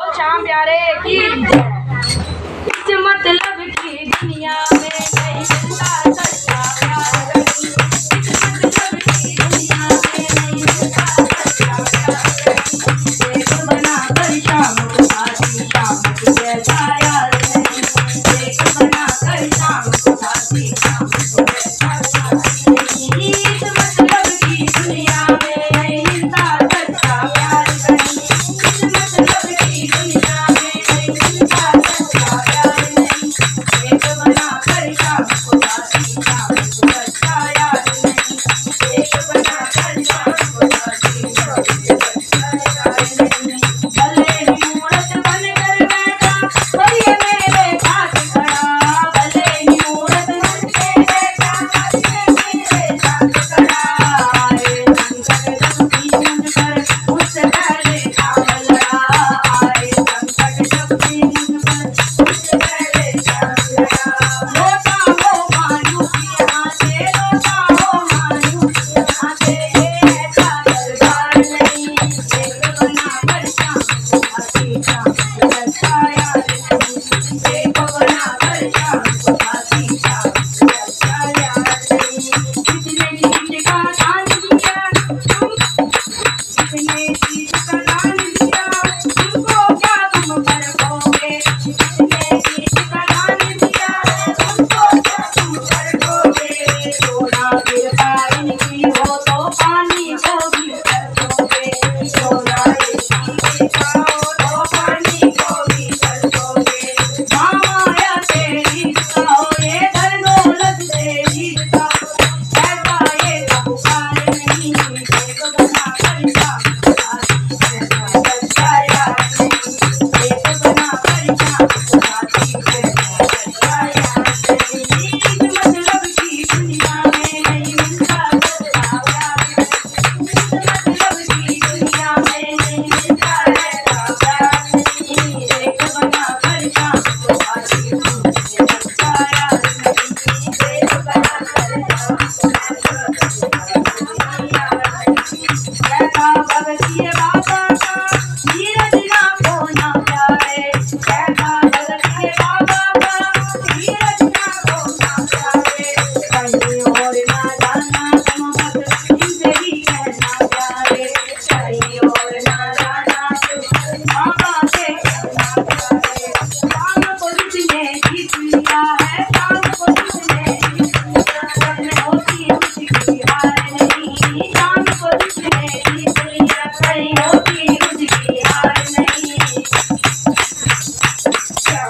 श्याम प्यारे की इस मतलब की दुनिया में नहीं मिलता सच्चा प्यार। इस मतलब की दुनिया में नहीं मिलता सच्चा प्यार। एक बना कर शाम को साथी शाम को जैसा यार नहीं। एक बना कर शाम को साथी शाम को जैसा यार नहीं। इस मतलब की दुनिया में नहीं मिलता सच्चा प्यार। इस मतलब की दुनिया में नहीं मिलता सच्चा प्यार नहीं। एक बना कर शाम को साथी शाम को जैसा यार नहीं। एक बना कर शाम को साथी शाम को जैसा यार नहीं। भले ही मूरत बनकर बैठा कोई मेरे साथ खड़ा। भले ही मूरत बनके बैठा कोई मेरे साथ खड़ा। आए संकट जब भी मुझ पर उससे पहले काम लड़ा। आए संकट जब भी मुझ पर उससे पहले काम लड़ा। रोता हो मायूस यहाँ से रोता हो मायूस यहाँ से। ये ऐसा दरबार नहीं। एक बना कर शाम को साथी शाम को जैसा यार नहीं। एक बना कर शाम को साथी शाम को जैसा यार नहीं। कितने चीज का दान दिया कितने चीज का दान दिया तुमको क्या तुम परखोगे। कितने चीज का दान दिया तुमको क्या तुम परखोगे। सोना गिरता इनकी हो तो पानी को भी परखोगे। सोना इनकी गिराओ तो पानी को भी परखोगे। माया तेरी जिताओ ये धन दौलत तेरी जिताओ। ऐसा ये पुकार नहीं। एक बना कर शाम को साथी जैसा सच्चा यार नहीं। एक बना कर शाम को साथी जैसा सच्चा यार नहीं। इस मतलब की दुनिया में नहीं मिलता सच्चा प्यार। इस मतलब की दुनिया में नहीं मिलता सच्चा प्यार नहीं। एक बना कर शाम को साथी सच्चा यार नहीं। एक बना कर शाम को कैसा भगतिय बाबा का धीरज ना खोना प्यारे। कैसा भगतिय बाबा का धीरज ना खोना प्यारे। कहीं और ना जाना तुम बस इनसे ही कहना प्यारे। कहीं और ना जाना तुम बाबा से कहना प्यारे। काम को जिसने जीत लिया है काम को जिसने जीत लिया है होती उसकी हार नहीं। काम को जिसने जीत लिया कहीं होती उसकी हार नहीं। क्या